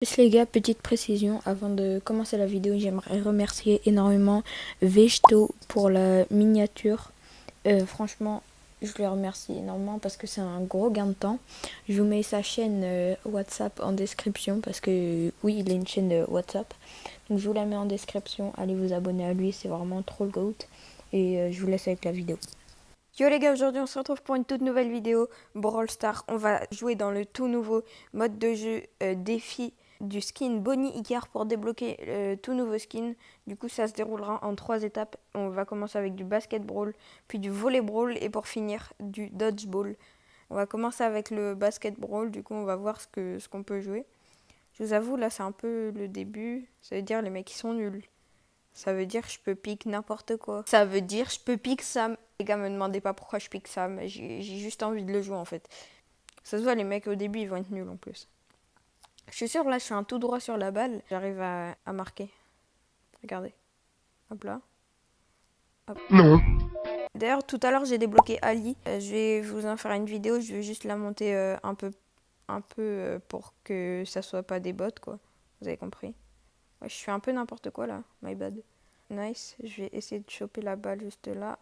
Juste les gars, petite précision, avant de commencer la vidéo, j'aimerais remercier énormément Vechto pour la miniature. Franchement, je le remercie énormément parce que c'est un gros gain de temps. Je vous mets sa chaîne WhatsApp en description parce que oui, il a une chaîne WhatsApp. Donc je vous la mets en description, allez vous abonner à lui, c'est vraiment trop le GOAT. Et je vous laisse avec la vidéo. Yo les gars, aujourd'hui on se retrouve pour une toute nouvelle vidéo Brawl Stars. On va jouer dans le tout nouveau mode de jeu défi du skin Bonnie Icar pour débloquer le tout nouveau skin. Du coup ça se déroulera en 3 étapes. On va commencer avec du basket brawl, puis du volley brawl et pour finir du dodgeball. On va commencer avec le basket brawl, du coup on va voir ce qu'on peut jouer. Je vous avoue là c'est un peu le début, ça veut dire les mecs qui sont nuls. Ça veut dire que je peux pique n'importe quoi. Ça veut dire que je peux pique Sam. Les gars, me demandez pas pourquoi je pique Sam. J'ai juste envie de le jouer en fait. Ça se voit, les mecs au début ils vont être nuls en plus. Je suis sûre, là je suis un tout droit sur la balle. J'arrive à marquer. Regardez. Hop là. Hop. Non. D'ailleurs, tout à l'heure j'ai débloqué Ali. Je vais vous en faire une vidéo. Je vais juste la monter un peu pour que ça soit pas des bots quoi. Vous avez compris. Ouais, je fais un peu n'importe quoi là. My bad. Nice. Je vais essayer de choper la balle juste là.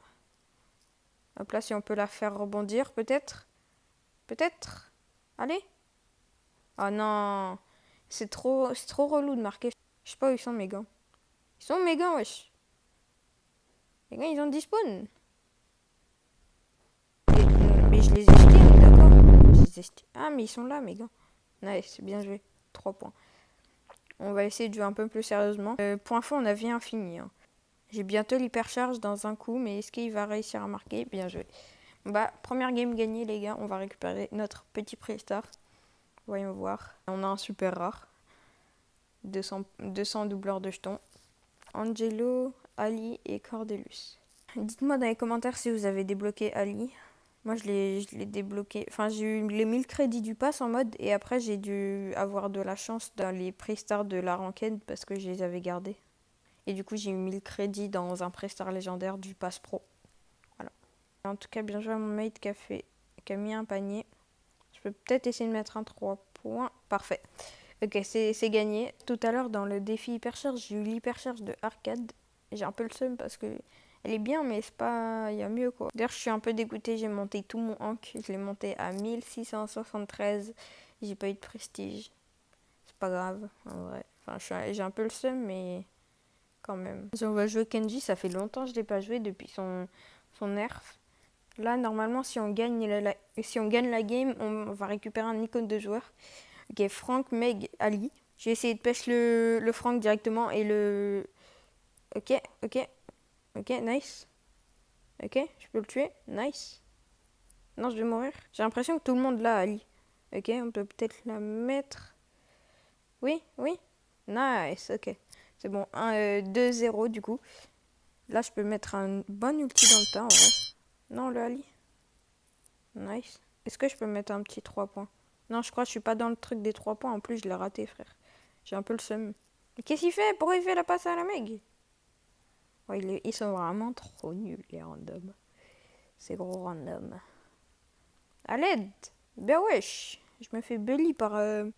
Hop là, si on peut la faire rebondir, peut-être. Peut-être. Allez. Oh non. C'est trop relou de marquer. Je sais pas où ils sont mes gants. Ils sont où mes gants, wesh. Les gants, ils ont 10 spawns. Mais je les ai jetés, on est d'accord. Ah, mais ils sont là, mes gants. Nice, bien joué. 3 points. On va essayer de jouer un peu plus sérieusement. Pour info, on a bien fini. Hein. J'ai bientôt l'hypercharge dans un coup, mais est-ce qu'il va réussir à marquer? Bien joué. Bah, première game gagnée, les gars. On va récupérer notre petit pré-star. Voyons voir. On a un super rare. 200 doubleurs de jetons. Angelo, Ali et Cordelus. Dites-moi dans les commentaires si vous avez débloqué Ali. Moi, je l'ai débloqué. Enfin, j'ai eu les 1000 crédits du pass en mode. Et après, j'ai dû avoir de la chance dans les pré-stars de la ranked parce que je les avais gardés. Et du coup, j'ai eu 1000 crédits dans un pré-star légendaire du pass pro. Voilà. En tout cas, bien joué à mon mate qui a mis un panier. Je peux peut-être essayer de mettre un 3 points. Parfait. Ok, c'est gagné. Tout à l'heure, dans le défi hypercharge, j'ai eu l'hypercharge de arcade. J'ai un peu le seum parce que elle est bien, mais c'est pas... Il y a mieux, quoi. D'ailleurs, je suis un peu dégoûtée. J'ai monté tout mon hank. Je l'ai monté à 1673. J'ai pas eu de prestige. C'est pas grave, en vrai. Enfin, j'ai un peu le seum, mais quand même. Si on va jouer Kenji, ça fait longtemps que je l'ai pas joué depuis son nerf. Là, normalement, si on gagne la game, on va récupérer un icône de joueur. Ok, Franck, Meg, Ali. J'ai essayé de pêche le Franck directement et le... Ok, ok, nice. Ok, je peux le tuer, nice. Non, je vais mourir. J'ai l'impression que tout le monde l'a, Ali. Ok, on peut peut-être la mettre. Oui, nice, ok. C'est bon, 2-0 du coup. Là, je peux mettre un bon ulti dans le tas, en vrai. Non, le Ali. Nice. Est-ce que je peux mettre un petit 3 points? Non, je crois que je suis pas dans le truc des 3 points. En plus, je l'ai raté, frère. J'ai un peu le seum. Mais qu'est-ce qu'il fait? Pourquoi il fait la passe à la Meg? Ouais, ils sont vraiment trop nuls, les randoms. C'est gros random. À l'aide! Ben wesh! Je me fais bully par un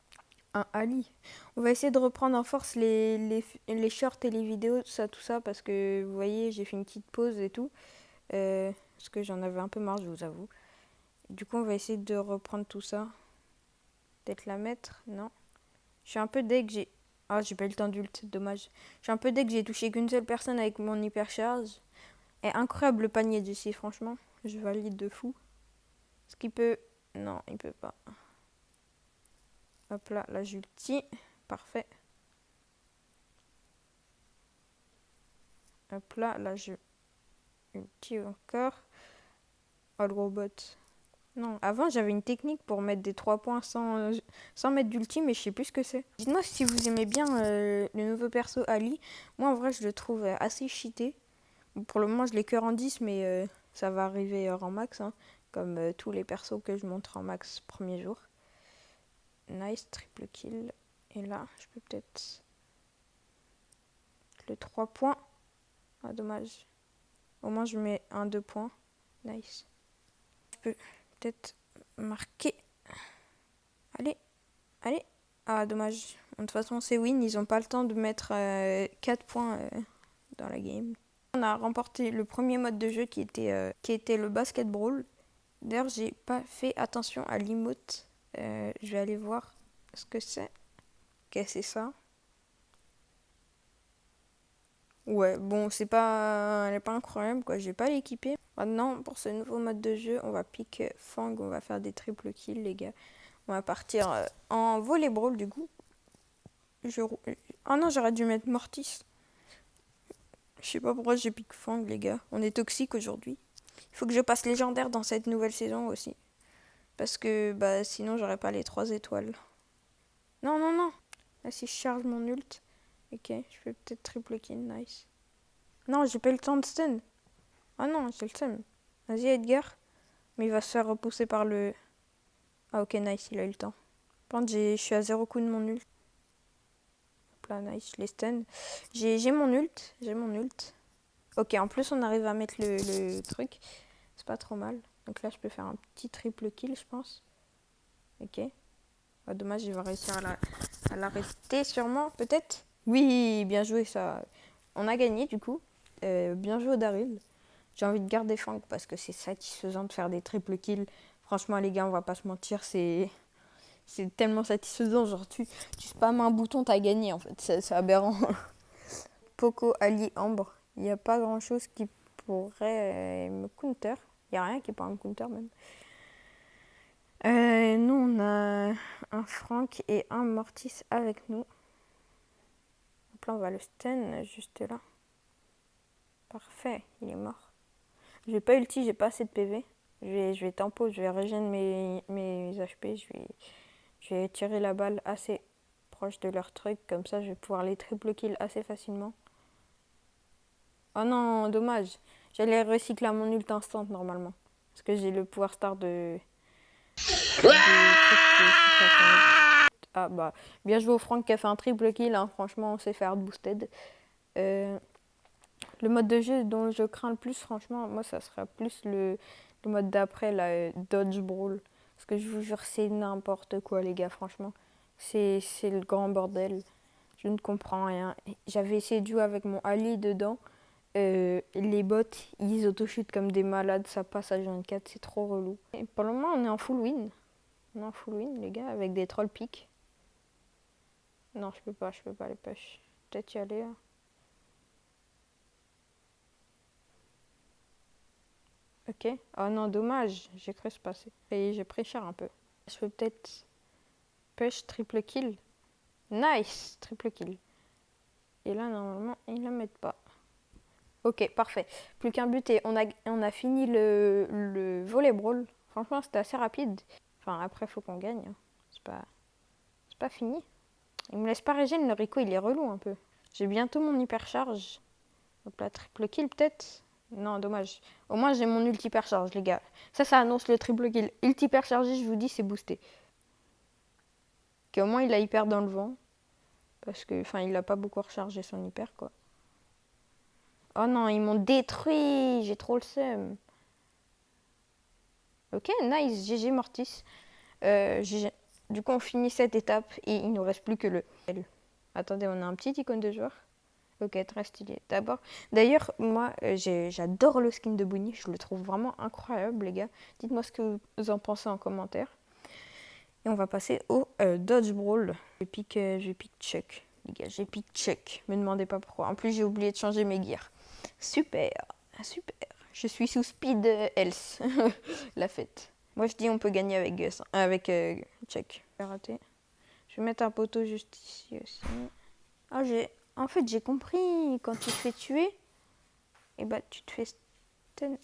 Ali. On va essayer de reprendre en force les shorts et les vidéos, tout ça, parce que vous voyez, j'ai fait une petite pause et tout. Parce que j'en avais un peu marre, je vous avoue. Du coup, on va essayer de reprendre tout ça. Peut-être la mettre? Non. Je suis un peu dès que j'ai... Ah, j'ai pas eu le temps d'ult, dommage. Je suis un peu dès que j'ai touché qu'une seule personne avec mon hypercharge. Et incroyable le panier d'ici, franchement. Je valide de fou. Est-ce qu'il peut... Non, il peut pas. Hop là, là j'ulti. Parfait. Hop là, là je ulti encore. Oh le gros bot. Non, avant j'avais une technique pour mettre des 3 points sans mettre d'ulti, mais je sais plus ce que c'est. Dites-moi si vous aimez bien le nouveau perso Ali. Moi en vrai je le trouve assez cheaté. Pour le moment je l'ai que en 10, mais ça va arriver en max. Hein, comme tous les persos que je montre en max premier jour. Nice, triple kill. Et là, je peux peut-être... Le 3 points. Ah, dommage. Au moins, je mets un 2 points. Nice. Je peux peut-être marquer. Allez, allez. Ah, dommage. De toute façon, c'est win. Ils ont pas le temps de mettre 4 points dans la game. On a remporté le premier mode de jeu qui était le basketball. D'ailleurs, j'ai pas fait attention à l'emote. Je vais aller voir ce que c'est. Ok, c'est ça. Ouais, bon, elle est pas incroyable, quoi. Je vais pas l'équiper. Maintenant, pour ce nouveau mode de jeu, on va pick Fang. On va faire des triple kills, les gars. On va partir en volleyball, du coup. Ah non, j'aurais dû mettre Mortis. Je sais pas pourquoi j'ai pick Fang, les gars. On est toxique aujourd'hui. Il faut que je passe légendaire dans cette nouvelle saison aussi. Parce que bah sinon, j'aurais pas les 3 étoiles. Non, non, non. Là, si je charge mon ult. Ok, je fais peut-être triple kill, nice. Non, j'ai pas eu le temps de stun. Ah non, j'ai le seum. Vas-y, Edgar. Mais il va se faire repousser par le... Ah ok, nice, il a eu le temps. Par contre, je suis à 0 coup de mon ult. Hop là, nice, je les stun. J'ai mon ult, Ok, en plus, on arrive à mettre le truc. C'est pas trop mal. Donc là, je peux faire un petit triple kill, je pense. Ok. Ah, dommage, il va réussir à l'arrêter sûrement, peut-être. Oui, bien joué, ça. On a gagné, du coup. Bien joué, Daryl. J'ai envie de garder Fang parce que c'est satisfaisant de faire des triple kills. Franchement, les gars, on va pas se mentir, c'est tellement satisfaisant. Genre, tu spammes un bouton, t'as gagné, en fait. C'est aberrant. Poco, Ali, Ambre. Il n'y a pas grand-chose qui pourrait me counter. Il n'y a rien qui pourrait me counter, même. Nous, on a un Franck et un Mortis avec nous. Donc là, on va le stun juste là. Parfait, il est mort. J'ai pas ulti, j'ai pas assez de PV. Je vais tempo, je vais régénérer mes HP. Je vais tirer la balle assez proche de leur truc. Comme ça, je vais pouvoir les triple kill assez facilement. Oh non, dommage. J'allais recycler à mon ult instant normalement. Parce que j'ai le pouvoir star de Ah bah, bien joué au Franck qui a fait un triple kill, hein. Franchement, on sait faire boosted. Le mode de jeu dont je crains le plus, franchement, moi, ça sera plus le mode d'après, la Dodge Brawl. Parce que je vous jure, c'est n'importe quoi, les gars, franchement. C'est le grand bordel. Je ne comprends rien. J'avais essayé de jouer avec mon Ali dedans. Les bots, ils auto-shoot comme des malades, ça passe à 24, c'est trop relou. Et pour le moment, on est en full win. On est en full win, les gars, avec des troll pick. Non, je peux pas les push. Peut-être y aller. Hein. Ok. Oh non, dommage, j'ai cru se passer. Et j'ai pris cher un peu. Je peux peut-être push triple kill. Nice, triple kill. Et là, normalement, ils ne le mettent pas. Ok, parfait. Plus qu'un but et on a fini le volleyball. Franchement, c'était assez rapide. Enfin, après, il faut qu'on gagne. Hein. C'est pas fini. Il me laisse pas régénérer, le Rico, il est relou un peu. J'ai bientôt mon hypercharge. Hop là, triple kill peut-être. Non, dommage. Au moins, j'ai mon ult hypercharge, les gars. Ça annonce le triple kill. Ult hyperchargé, je vous dis, c'est boosté. Ok, au moins, il a hyper dans le vent. Parce que, enfin, il a pas beaucoup rechargé son hyper, quoi. Oh non, ils m'ont détruit. J'ai trop le seum. Ok, nice. GG Mortis. GG. Du coup, on finit cette étape et il ne nous reste plus que le L. Attendez, on a un petit icône de joueur. Ok, très stylé. D'ailleurs, moi, j'adore le skin de Bunny. Je le trouve vraiment incroyable, les gars. Dites-moi ce que vous en pensez en commentaire. Et on va passer au Dodge Brawl. Je pique Chuck. Les gars, j'ai pique Chuck. Me demandez pas pourquoi. En plus, j'ai oublié de changer mes gears. Super, super. Je suis sous Speed Health. La fête. Moi, je dis on peut gagner avec Gus, avec Chuck. J'ai raté. Je vais mettre un poteau juste ici aussi. Ah, en fait, j'ai compris. Quand tu te fais tuer, et bah, tu te fais stun.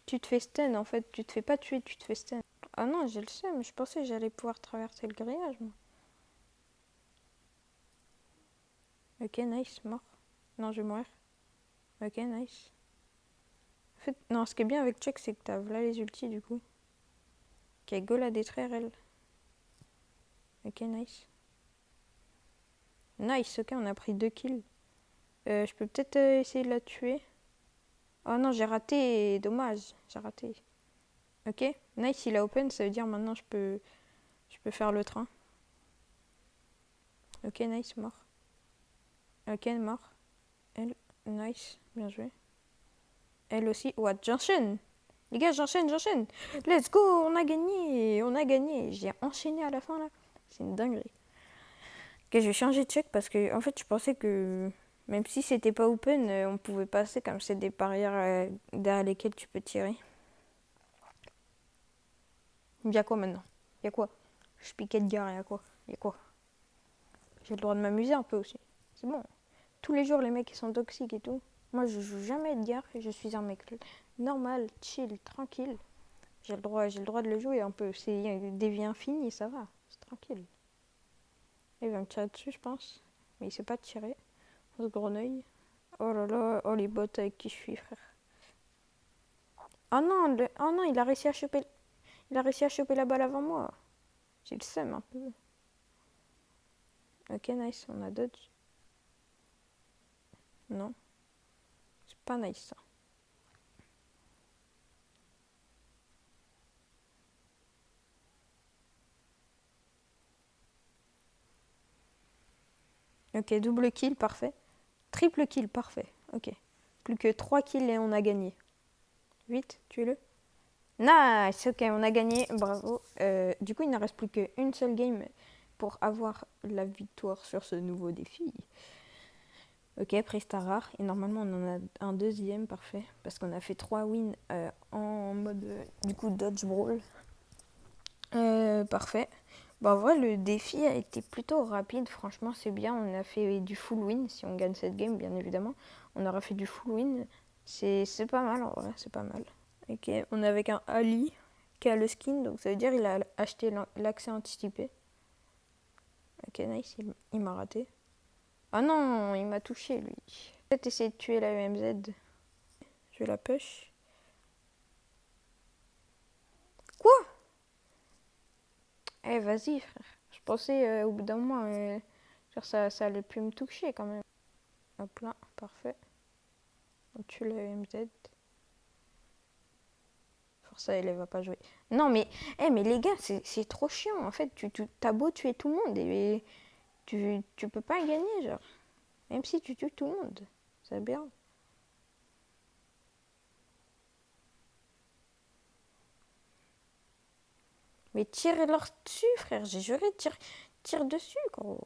Tu te fais stun, en fait. Tu te fais pas tuer, tu te fais stun. Ah non, j'ai le seum. Je pensais que j'allais pouvoir traverser le grillage, moi. Ok, nice, mort. Non, je vais mourir. Ok, nice. En fait, non, ce qui est bien avec Chuck, c'est que t'as là les ultis, du coup. Ok, go la détruire, elle. Ok, nice. Nice, ok, on a pris 2 kills. Je peux peut-être essayer de la tuer. Oh non, j'ai raté. Dommage, j'ai raté. Ok, nice, il a open, ça veut dire maintenant je peux faire le train. Ok, nice, mort. Ok, mort. Elle, nice, bien joué. Elle aussi. What? J'enchaîne. Les gars, j'enchaîne. Let's go, on a gagné. J'ai enchaîné à la fin là. C'est une dinguerie. Ok, je vais changer de check parce que en fait, je pensais que même si c'était pas open, on pouvait passer comme c'est des barrières derrière lesquelles tu peux tirer. Il y a quoi maintenant? Il y a quoi? Je piquais de gare, il y a quoi? J'ai le droit de m'amuser un peu aussi. C'est bon. Tous les jours, les mecs ils sont toxiques et tout. Moi, je joue jamais Edgar. Je suis un mec normal, chill, tranquille. J'ai le droit de le jouer un peu. C'est des vies infinies, ça va. C'est tranquille. Il va me tirer dessus, je pense. Mais il sait pas tirer. Ce grenouille. Oh là là, oh les bots avec qui je suis, frère. Oh non, oh non, il a réussi à choper. Il a réussi à choper la balle avant moi. J'ai le seum un peu. Ok, nice, on a dodge. Non, c'est pas nice ça. Ok, double kill, parfait. Triple kill, parfait. Ok. Plus que 3 kills et on a gagné. Vite, tuez-le. Nice, ok, on a gagné, bravo. Du coup, il ne reste plus qu'une seule game pour avoir la victoire sur ce nouveau défi. Ok, Presta rare. Et normalement, on en a un deuxième, parfait. Parce qu'on a fait 3 wins en mode, du coup, dodge brawl. Parfait. Bon, en vrai, le défi a été plutôt rapide. Franchement, c'est bien. On a fait du full win. Si on gagne cette game, bien évidemment, on aura fait du full win. C'est pas mal, en vrai, c'est pas mal. Ok, on est avec un Ali qui a le skin. Donc, ça veut dire qu'il a acheté l'accès anticipé. Ok, nice. Il m'a raté. Ah non, il m'a touché, lui. Peut-être essayer de tuer la EMZ. Je vais la push. Quoi? Eh, vas-y, frère. Je pensais au bout d'un moment, genre ça allait plus me toucher quand même. Hop là, parfait. On tue la EMZ. Force elle va pas jouer. Non, mais, mais les gars, c'est trop chiant. En fait, t'as beau tuer tout le monde et tu peux pas gagner, genre. Même si tu tues tout le monde. C'est bien. Mais tire-leur dessus, frère. J'ai juré, tire dessus, gros.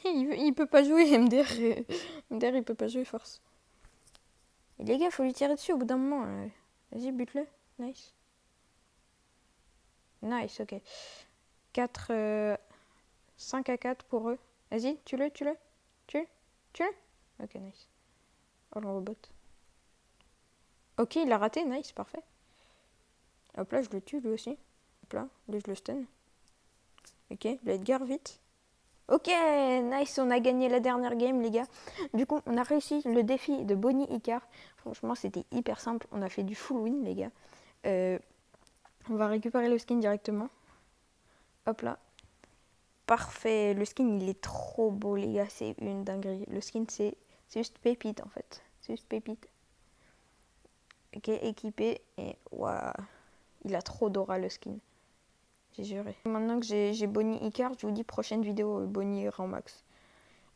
Il peut pas jouer, MDR. MDR, il peut pas jouer, force. Et les gars, faut lui tirer dessus au bout d'un moment. Vas-y, bute-le. Nice. Nice, ok. 4, 5 à 4 pour eux. Vas-y, tue-le. Tue-le. Ok, nice. Oh, le robot. Ok, il a raté, nice, parfait. Hop là, je le tue lui aussi. Hop là, je le stun. Ok, le Edgar, vite. Ok, nice, on a gagné la dernière game, les gars. Du coup, on a réussi le défi de Bonnie Icar. Franchement, c'était hyper simple. On a fait du full win, les gars. On va récupérer le skin directement. Hop là. Parfait. Le skin, il est trop beau, les gars. C'est une dinguerie. Le skin, c'est juste pépite, en fait. C'est juste pépite. Ok, équipé. Et waouh. Il a trop d'aura, le skin. J'ai juré. Maintenant que j'ai Bonnie Icar, je vous dis prochaine vidéo Bonnie en max.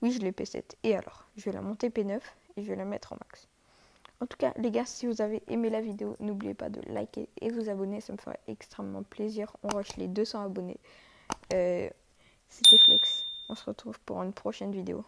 Oui, je l'ai P7. Et alors, je vais la monter P9 et je vais la mettre en max. En tout cas, les gars, si vous avez aimé la vidéo, n'oubliez pas de liker et vous abonner. Ça me ferait extrêmement plaisir. On rush les 200 abonnés. C'était Flex. On se retrouve pour une prochaine vidéo.